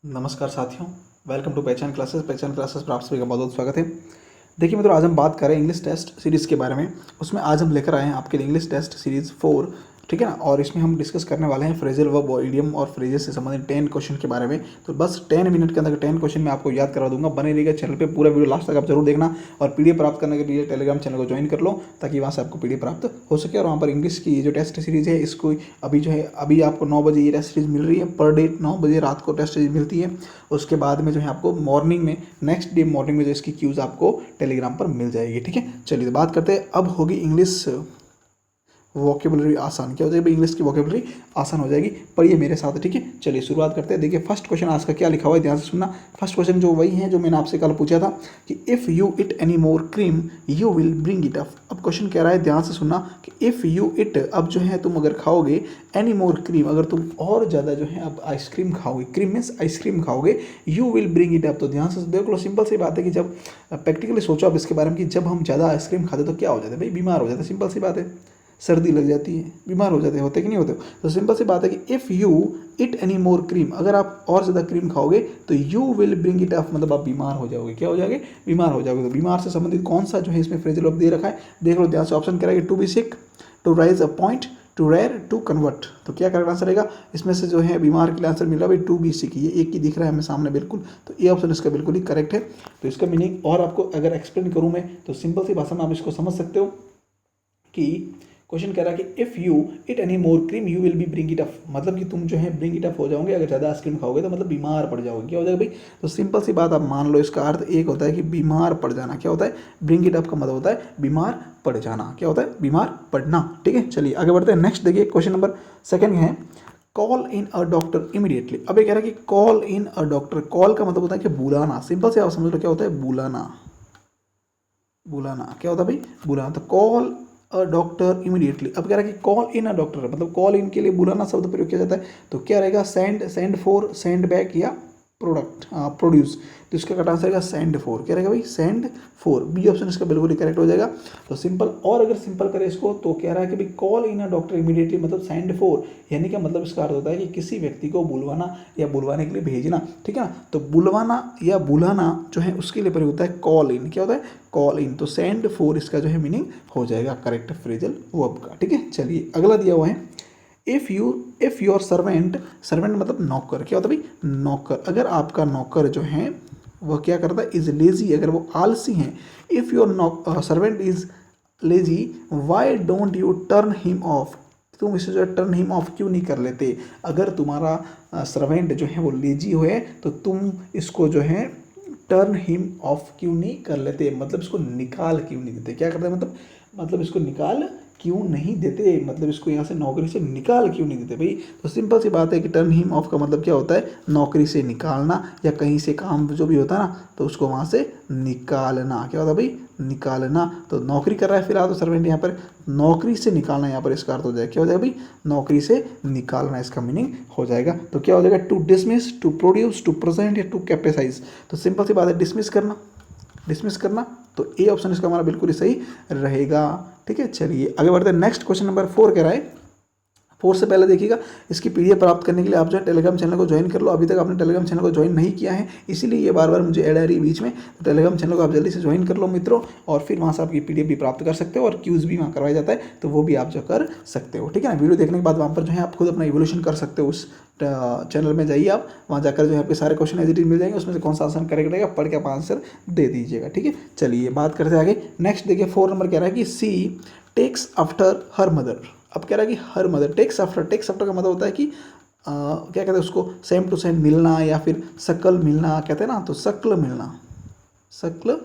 नमस्कार साथियों, welcome to पहचान क्लासेस पर आप सभी का बहुत बहुत स्वागत है। देखिए मित्रों, आज हम बात करें इंग्लिश टेस्ट सीरीज़ के बारे में। उसमें आज हम लेकर आए हैं आपके लिए इंग्लिश टेस्ट सीरीज़ 4, ठीक है ना। और इसमें हम डिस्कस करने वाले हैं फ्रेजल वर्ब और इडियम और फ्रेजेस से संबंधित 10 क्वेश्चन के बारे में। तो बस 10 मिनट के अंदर 10 क्वेश्चन मैं आपको याद करा दूंगा। बने रहिएगा चैनल पे, पूरा वीडियो लास्ट तक आप जरूर देखना। और पीडीएफ प्राप्त करने के लिए टेलीग्राम चैनल को ज्वाइन कर लो, ताकि वहाँ से आपको पीडीएफ प्राप्त हो सके। और वहाँ पर इंग्लिश की जो टेस्ट सीरीज़ है, इसको अभी आपको 9 बजे ये टेस्ट सीरीज मिल रही है। पर डे 9 बजे रात को टेस्ट सीरीज मिलती है। उसके बाद में जो है आपको मॉर्निंग में, नेक्स्ट डे मॉर्निंग में जो इसकी क्यूज़ आपको टेलीग्राम पर मिल जाएगी, ठीक है। चलिए तो बात करते हैं। अब होगी इंग्लिश वोकेबलरी आसान। क्या हो जाएगी भाई? इंग्लिश की वोकेबलरी आसान हो जाएगी। पढ़िए मेरे साथ, ठीक है। चलिए शुरुआत करते हैं। देखिए फर्स्ट क्वेश्चन आज का क्या लिखा हुआ है, ध्यान से सुनना। फर्स्ट क्वेश्चन जो वही है जो मैंने आपसे कल पूछा था कि if you it any more cream you will bring it up. अब क्वेश्चन कह रहा है, ध्यान से सुनना, कि इफ़ यू इट, अब जो है तुम अगर खाओगे, एनी मोर क्रीम, अगर तुम और ज़्यादा जो है अब आइसक्रीम खाओगे, क्रीम मीन्स आइसक्रीम खाओगे, you will bring it up. तो ध्यान से देख लो, सिंपल सी बात है कि जब प्रैक्टिकली सोचो आप इसके बारे में कि जब हम ज़्यादा आइसक्रीम खाते तो क्या हो जाता है भाई? बीमार हो जाते हैं। सिंपल सी बात है, सर्दी लग जाती है, बीमार हो जाते हैं, होते कि नहीं होते? तो सिंपल सी बात है कि if you it any more cream, अगर आप और ज़्यादा क्रीम खाओगे तो you will bring it up, मतलब आप बीमार हो जाओगे। क्या हो जाओगे? बीमार हो जाओगे। तो बीमार से संबंधित कौन सा जो है इसमें फ्रेजल वर्ब दे रखा है, देख लो ध्यान से। ऑप्शन कह रहा है to be sick, to raise a point, to rear, to convert. तो क्या करेक्ट आंसर रहेगा इसमें से? जो है बीमार के लिए आंसर मिल रहा है भाई टू बी सिक। ये एक ही दिख रहा है हमें सामने बिल्कुल, तो ये ऑप्शन इसका बिल्कुल ही करेक्ट है। तो इसका मीनिंग और आपको अगर एक्सप्लेन करूँ मैं, तो सिंपल सी भाषा में आप इसको समझ सकते हो कि क्वेश्चन कह रहा है कि if you it any more cream you will be bring it up, मतलब कि तुम जो है ब्रिंग इट अप हो जाओगे। अगर ज़्यादा आइसक्रीम खाओगे तो मतलब बीमार पड़ जाओगे। क्या हो जाएगा भाई? तो सिंपल सी बात आप मान लो, इसका अर्थ एक होता है कि बीमार पड़ जाना। क्या होता है? ब्रिंग इट अप का मतलब होता है बीमार पड़ जाना। क्या होता है? बीमार पड़ना, ठीक है। चलिए आगे बढ़ते हैं। नेक्स्ट देखिए, क्वेश्चन नंबर सेकंड है, call in a doctor immediately. अब ये कह रहा है कि call in a doctor, call का मतलब होता है कि बुलाना। सिंपल से आप समझ लो क्या होता है? बुलाना। बुलाना क्या होता है भाई? बुलाना। तो कॉल अ डॉक्टर इमीडिएटली। अब कह रहा है कि कॉल इन अ डॉक्टर, मतलब कॉल इन के लिए बुलाना शब्द प्रयोग किया जाता है। तो क्या रहेगा? Send, send for, send back, या प्रोडक्ट प्रोड्यूस। तो इसका कट आंसर रहेगा सेंड फॉर। क्या रहेगा भाई? Send for. बी ऑप्शन इसका बिल्कुल ही करेक्ट हो जाएगा। तो सिंपल, और अगर सिंपल करें इसको तो कह रहा है कि भाई call in a doctor immediately मतलब सेंड फॉर, यानी कि मतलब इसका अर्थ होता है कि किसी व्यक्ति को बुलवाना या बुलवाने के लिए भेजना, ठीक है ना। तो बुलवाना या बुलाना जो है उसके लिए प्रयोग होता है कॉल इन। क्या होता है? Call in. तो सेंड फॉर इसका जो है मीनिंग हो जाएगा करेक्ट फ्रेजल वर्ब का, ठीक है। चलिए अगला दिया हुआ है, इफ़ योर सर्वेंट, सर्वेंट मतलब नौकर। क्या होता है भाई? नौकर। अगर आपका नौकर जो है वह क्या करता है? इज लेजी, अगर वो आलसी हैं। If your servant is lazy why don't U turn him of, तुम इसे जो है टर्न हिम ऑफ क्यों नहीं कर लेते? अगर तुम्हारा सर्वेंट जो है वो लेजी हो है तो तुम इसको जो है टर्न हिम ऑफ क्यों नहीं कर लेते, मतलब इसको निकाल क्यों नहीं देते? क्या करते हैं मतलब इसको निकाल क्यों नहीं देते, मतलब इसको यहाँ से नौकरी से निकाल क्यों नहीं देते भाई? तो सिंपल सी बात है कि टर्न हिम ऑफ का मतलब क्या होता है? नौकरी से निकालना, या कहीं से काम जो भी होता है ना तो उसको वहाँ से निकालना। क्या होता है भाई? निकालना। तो नौकरी कर रहा है फिलहाल तो सर्वेंट, यहाँ पर नौकरी से निकालना यहाँ पर इसका अर्थ हो जाएगा। क्या हो जाएगा भाई? नौकरी से निकालना इसका मीनिंग हो जाएगा। तो क्या हो जाएगा? To dismiss, to produce, to present, या टू कैपेसाइज। तो सिंपल सी बात है, डिसमिस करना, डिसमिस करना। तो ए ऑप्शन इसका हमारा बिल्कुल ही सही रहेगा, ठीक है। चलिए आगे बढ़ते हैं। नेक्स्ट क्वेश्चन नंबर 4 कह रहा है, 4 से पहले देखिएगा, इसकी पीडीएफ प्राप्त करने के लिए आप जो है टेलीग्राम चैनल को ज्वाइन कर लो। अभी तक आपने टेलीग्राम चैनल को ज्वाइन नहीं किया है, इसीलिए ये बार बार मुझे ऐड आ रही है बीच में। तो टेलीग्राम चैनल को आप जल्दी से ज्वाइन कर लो मित्रों, और फिर वहाँ से आपकी पीडीएफ भी प्राप्त कर सकते हो, और क्यूज़ भी वहाँ करवाया जाता है, तो वो भी आप जो कर सकते हो, ठीक है ना। वीडियो देखने के बाद वहाँ पर जो है आप खुद अपना इवोल्यूशन कर सकते हो। उस चैनल में जाइए आप, वहाँ जाकर जो है आपके सारे क्वेश्चन एज इट इज मिल जाएंगे। उसमें से कौन सा आंसर करेक्ट रहेगा पढ़ के आप आंसर दे दीजिएगा, ठीक है। चलिए बात करते हैं आगे। नेक्स्ट देखिए 4 नंबर कह रहा है कि C takes after her mother. अब कह रहा है कि her mother, takes after, takes after का मतलब होता है कि क्या कहते हैं उसको, सेम टू सेम मिलना, या फिर शक्ल मिलना कहते हैं ना, तो शक्ल मिलना, शक्ल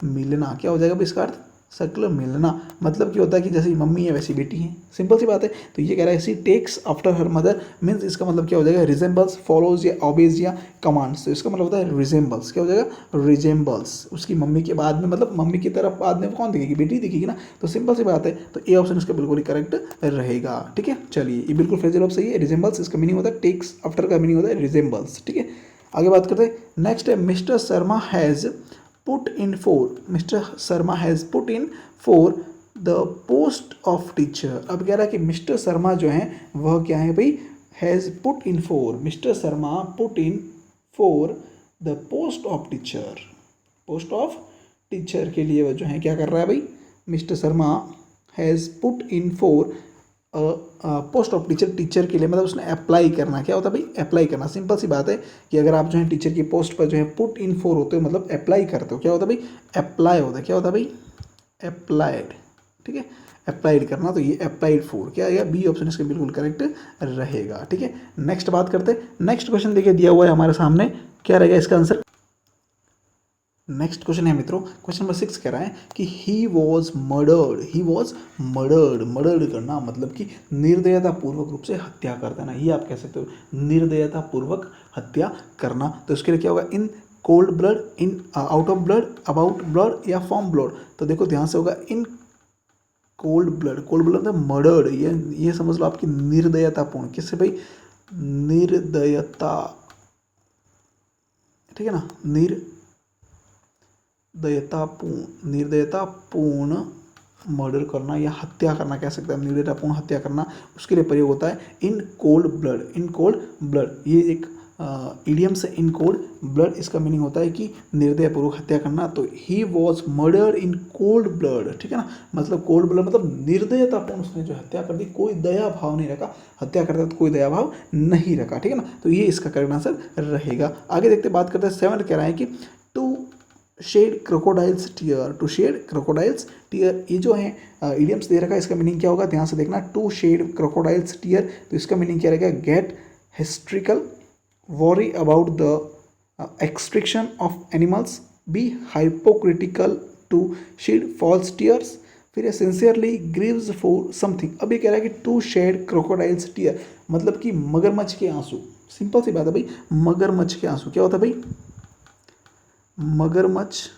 मिलना। क्या हो जाएगा भाई इसका अर्थ? शक्ल मिलना। मतलब क्या होता है कि जैसी मम्मी है वैसी बेटी है, सिंपल सी बात है। तो ये कह रहा है she takes after her mother, means इसका मतलब क्या हो जाएगा? रिजेंबल्स, फॉलोज, या ऑबेज, या कमांड्स। तो इसका मतलब होता है रिजेंबल्स। क्या हो जाएगा? रिजेंबल्स। उसकी मम्मी के बाद में, मतलब मम्मी की तरफ बाद में कौन दिखेगी? बेटी दिखेगी ना। तो सिंपल सी बात है, तो ए ऑप्शन इसका बिल्कुल ही करेक्ट रहेगा, ठीक है। चलिए ये बिल्कुल फ्रेजल ऑफ सही है। रिजेंबल्स इसका मीनिंग होता है, टेक्स आफ्टर का मीनिंग होता है रिजेंबल्स, ठीक है। आगे बात करते हैं। नेक्स्ट है, mister Sharma has put in for, mister Sharma has put in for the post of teacher. अब कह रहा है कि मिस्टर शर्मा जो है वह क्या है भाई? Has put in for, mister Sharma put in for the post of teacher. Post of teacher के लिए वो जो है क्या कर रहा है भाई, mister Sharma has put in for post of teacher. Teacher के लिए मतलब उसने अप्लाई करना, क्या होता है भाई, अप्लाई करना। सिंपल सी बात है कि अगर आप जो है टीचर की पोस्ट पर जो है पुट इन फॉर होते हो मतलब अप्लाई करते हो, क्या होता है भाई, अप्लाई होता है। क्या होता है भाई, अप्लाइड। ठीक है, अप्लाइड करना, तो ये अप्लाइड फॉर क्या आएगा, बी ऑप्शन इसका बिल्कुल करेक्ट रहेगा। ठीक है, नेक्स्ट बात करते हैं। नेक्स्ट क्वेश्चन देखिए दिया हुआ है हमारे सामने, क्या रहेगा इसका आंसर। नेक्स्ट क्वेश्चन है मित्रों, क्वेश्चन नंबर 6 कह रहा है कि he was murdered. He was murdered. Murdered करना मतलब कि निर्दयता पूर्वक रूप से हत्या कर देना, ये आप कह सकते हो, निर्दयता पूर्वक हत्या करना। तो इसके लिए क्या होगा, in cold blood, in out of blood, about blood या फ्रॉम ब्लड। तो देखो ध्यान से होगा in cold blood. Cold blood मतलब मर्डर्ड, ये समझ लो आपकी निर्दयतापूर्ण। किससे भाई, निर्दयता, ठीक है ना, निर्दयतापूर्ण मर्डर करना या हत्या करना कह सकते हैं, निर्दयतापूर्ण हत्या करना, उसके लिए प्रयोग होता है in cold blood. In cold blood ये एक इडियम से, इन कोल्ड ब्लड, इसका मीनिंग होता है कि निर्दयपूर्वक हत्या करना। तो he was murdered in cold blood, ठीक है ना, मतलब कोल्ड ब्लड मतलब निर्दयतापूर्ण उसने जो हत्या कर दी, कोई दया भाव नहीं रखा, हत्या करता तो कोई दया भाव नहीं रखा। ठीक है ना, तो ये इसका करेक्ट आंसर रहेगा। आगे देखते बात करते हैं 7 कह रहा है कि to shed crocodiles tear. To shed crocodiles tear, ये जो है इडियम्स दे रखा है, इसका मीनिंग क्या होगा, ध्यान से देखना। टू शेड क्रोकोडाइल्स टीयर, तो इसका मीनिंग क्या रहेगा, get hysterical, worry about the extraction of animals, be hypocritical, to shed false tears, फिर सिंसियरली ग्रीव्स फॉर समथिंग। अब ये कह रहा है कि टू शेड क्रोकोडाइल्स टीयर मतलब कि मगरमच्छ के आंसू। सिंपल सी बात है भाई, मगरमच्छ के आंसू क्या होता है भाई, मगरमच्छ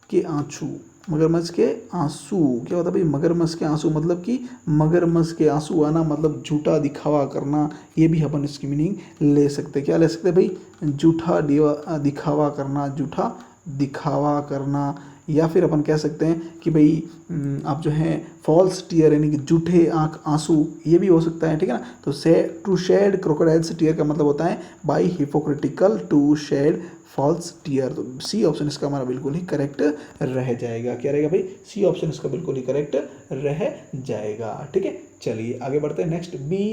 के आंसू। मगरमच्छ के आंसू क्या होता है भाई, मगरमच्छ के आंसू मतलब कि मगरमच्छ के आंसू आना मतलब झूठा दिखावा करना, ये भी अपन इसकी मीनिंग ले सकते हैं। क्या ले सकते हैं भाई, झूठा दिखावा करना, झूठा दिखावा करना। या फिर अपन कह सकते हैं कि भाई आप जो है फॉल्स टीयर यानी कि झूठे आंख आंसू, ये भी हो सकता है। ठीक है ना, तो टू शेड क्रोकोडाइल्स टीयर का मतलब होता है by hypocritical to shed false tear. तो सी ऑप्शन इसका हमारा बिल्कुल ही करेक्ट रह जाएगा। क्या रहेगा भाई, सी ऑप्शन इसका बिल्कुल ही करेक्ट रह जाएगा। ठीक है, चलिए आगे बढ़ते हैं। Next be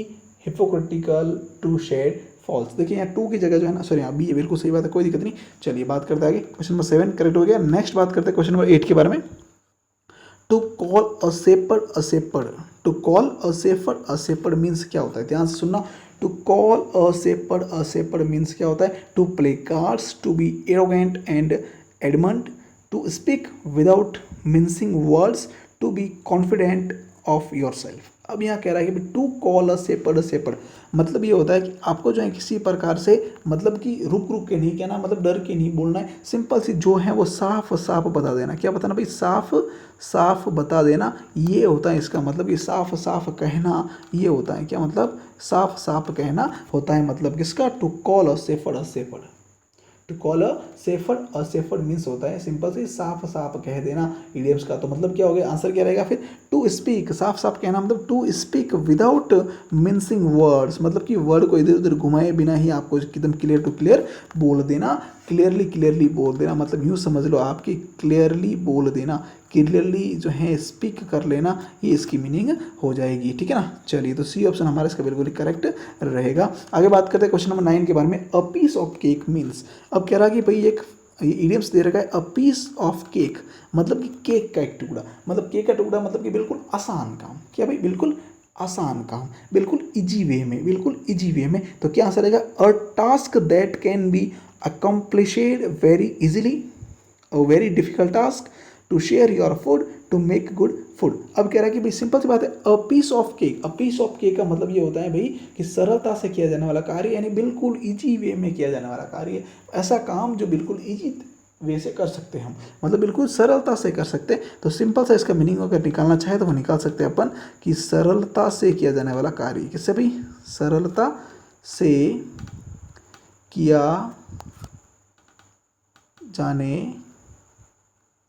hypocritical to shed false. देखिए यहाँ 2 की जगह जो है ना, सॉरी यहाँ बी है, बिल्कुल सही बात है, कोई दिक्कत नहीं। चलिए बात करते हैं आगे, क्वेश्चन नंबर 7 करेक्ट हो गया। नेक्स्ट बात करते हैं क्वेश्चन नंबर 8 के बारे में। To call a spade a spade. To call a spade means क्या होता है, ध्यान से सुनना। To call a spade means क्या होता है, to play cards, to be arrogant and adamant, to speak without mincing words, to be confident of yourself. अब यहाँ कह रहा है कि टू कॉल अ सेपर्ड मतलब ये होता है कि आपको जो है किसी प्रकार से मतलब कि रुक रुक के नहीं कहना, मतलब डर के नहीं बोलना है, सिंपल सी जो है वो साफ साफ बता देना। क्या बताना भाई, साफ साफ बता देना, ये होता है इसका मतलब, कि साफ साफ कहना ये होता है। क्या मतलब, साफ साफ कहना होता है मतलब किसका, to call a spade. To call a spade means होता है सिंपल से साफ साफ कह देना इडियम्स का। तो मतलब क्या हो गया, आंसर क्या रहेगा फिर, टू स्पीक, साफ साफ कहना मतलब to speak without mincing words, मतलब कि वर्ड को इधर उधर घुमाए बिना ही आपको एकदम क्लियर टू क्लियर बोल देना। क्लियरली बोल देना मतलब यूँ समझ लो आपकी क्लियरली बोल देना, क्लियरली जो है स्पीक कर लेना, ये इसकी मीनिंग हो जाएगी। ठीक है ना, चलिए तो सी ऑप्शन हमारा इसका बिल्कुल करेक्ट रहेगा। आगे बात करते हैं क्वेश्चन नंबर 9 के बारे में। A piece of cake means, अब कह रहा है कि भाई एक इडियम्स दे रखा है, अ पीस ऑफ केक मतलब कि केक का एक टुकड़ा, मतलब केक का टुकड़ा मतलब कि बिल्कुल आसान काम। क्या भाई, बिल्कुल आसान काम, बिल्कुल इजी वे में, बिल्कुल इजी वे में। तो क्या आंसर रहेगा, a task that can be accomplished very easily, a very difficult task, to share your food, to make good food. अब कह रहा है कि भाई सिंपल सी बात है, a piece of cake. A piece of cake का मतलब ये होता है भाई कि सरलता से किया जाने वाला कार्य, यानी बिल्कुल इजी वे में किया जाने वाला कार्य, ऐसा काम जो बिल्कुल इजी वे से कर सकते हैं हम, मतलब बिल्कुल सरलता से कर सकते हैं। तो सिंपल सा इसका मीनिंग अगर निकालना चाहे तो वो निकाल सकते हैं अपन कि सरलता से किया जाने वाला कार्य। किससे भाई, सरलता से किया जाने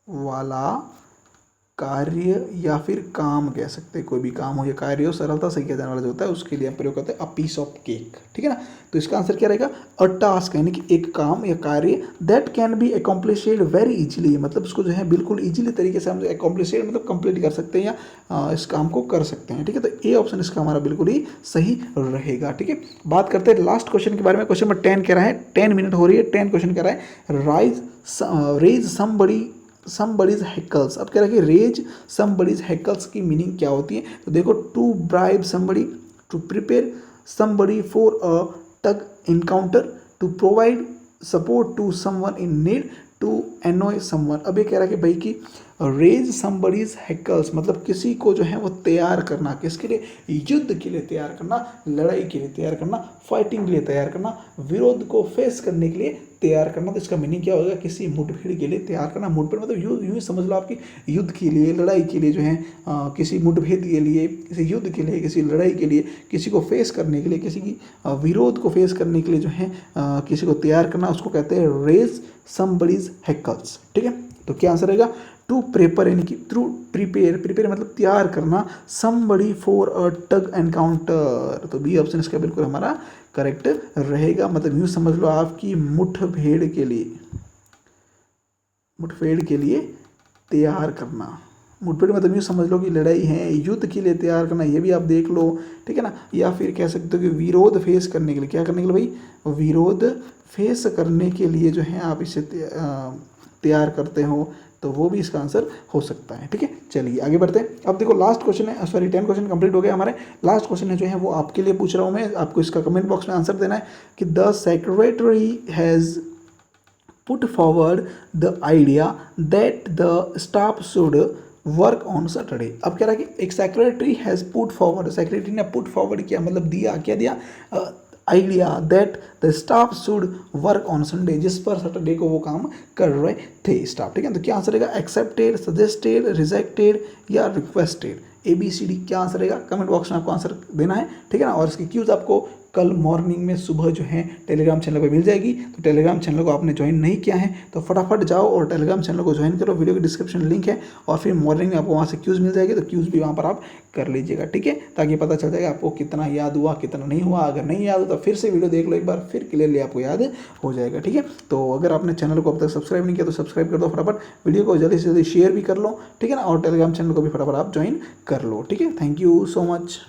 वाला कार्य या फिर काम कह सकते हैं, कोई भी काम हो या कार्य हो, सरलता से किया जाने वाला जो होता है उसके लिए हम प्रयोग करते हैं अ पीस ऑफ केक, ठीक है ना। तो इसका आंसर क्या रहेगा, अ टास्क, यानी कि एक काम या कार्य that can be accomplished very easily, मतलब उसको जो है बिल्कुल इजीली तरीके से हम अकॉम्प्लिशेड मतलब कंप्लीट कर सकते हैं या इस काम को कर सकते हैं, ठीक है। तो ए ऑप्शन इसका हमारा बिल्कुल ही सही रहेगा, ठीक है। बात करते हैं लास्ट क्वेश्चन के बारे में। क्वेश्चन नंबर 10 कह रहा है, 10 मिनट हो रही है, 10 क्वेश्चन कह रहा है रेज समबडीज हैकल्स। अब कह रहा है कि रेज समबडीज हैकल्स की मीनिंग क्या होती है। तो देखो, to bribe somebody, to prepare somebody for a tough encounter, to provide support to someone in need, to annoy someone. अब ये कह रहा है कि भाई कि रेज समबडीज हैकल्स मतलब किसी को जो है वो तैयार करना, किसके लिए, युद्ध के लिए तैयार करना, लड़ाई के लिए तैयार करना, फाइटिंग के लिए तैयार करना, विरोध को फेस करने के लिए तैयार करना। तो इसका मीनिंग क्या होगा, किसी मुठभेड़ के लिए तैयार करना। मुठभेड़ मतलब यूँ समझ लो आपकी युद्ध के लिए, लड़ाई के लिए जो है किसी मुठभेड़ के लिए, किसी युद्ध के लिए, किसी लड़ाई के लिए, किसी को फेस करने के लिए, किसी की विरोध को फेस करने के लिए जो है किसी को तैयार करना, उसको कहते हैं रेज समबडीज हैकल्स, ठीक है। तो क्या आंसर रहेगा, टू प्रेपर, यानी कि थ्रू प्रिपेयर, प्रिपेयर मतलब तैयार करना, somebody for a tough encounter. तो बी ऑप्शन इसका बिल्कुल हमारा करेक्ट रहेगा। मतलब यूँ समझ लो आपकी मुठभेड़ के लिए तैयार करना। मुठभेड़ मतलब यूँ समझ लो कि लड़ाई है, युद्ध के लिए तैयार करना, ये भी आप देख लो, ठीक है ना। या फिर कह सकते हो कि विरोध फेस करने के लिए, क्या करने के लिए भाई, विरोध फेस करने के लिए जो है आप इसे तैयार करते हो, तो वो भी इसका आंसर हो सकता है, ठीक है। चलिए आगे बढ़ते हैं। अब देखो लास्ट क्वेश्चन है, सॉरी 10 क्वेश्चन कंप्लीट हो गए हमारे। लास्ट क्वेश्चन है जो है वो आपके लिए पूछ रहा हूँ मैं, आपको इसका कमेंट बॉक्स में आंसर देना है कि the secretary has put forward the idea that the staff should work on Saturday. अब कह रहा है कि एक secretary has put forward, secretary ने पुट फॉरवर्ड किया मतलब दिया, क्या दिया, idea that the staff should work on Sunday, जिस पर सैटरडे को वो काम कर रहे थे स्टाफ, ठीक है। तो क्या आंसर रहेगा, एक्सेप्टेड, सजेस्टेड, रिजेक्टेड या रिक्वेस्टेड, ABCD क्या आंसर रहेगा, कमेंट बॉक्स में आपको आंसर देना है, ठीक है ना। और इसकी क्यूज आपको कल मॉर्निंग में सुबह जो है टेलीग्राम चैनल पर मिल जाएगी। तो टेलीग्राम चैनल को आपने ज्वाइन नहीं किया है तो फटाफट जाओ और टेलीग्राम चैनल को ज्वाइन करो, वीडियो के डिस्क्रिप्शन लिंक है, और फिर मॉर्निंग में आपको वहाँ से क्यूज़ मिल जाएगी, तो क्यूज़ भी वहाँ पर आप कर लीजिएगा, ठीक है, ताकि पता चल जाएगा आपको कितना याद हुआ कितना नहीं हुआ। अगर नहीं याद हो तो फिर से वीडियो देख लो एक बार, फिर क्लियरली आपको याद हो जाएगा, ठीक है। तो अगर आपने चैनल को अब तक सब्सक्राइब नहीं किया तो सब्सक्राइब कर दो फटाफट, वीडियो को जल्दी से जल्दी शेयर भी कर लो, ठीक है ना, और टेलीग्राम चैनल को भी फटाफट आप ज्वाइन कर लो, ठीक है। Thank you so much.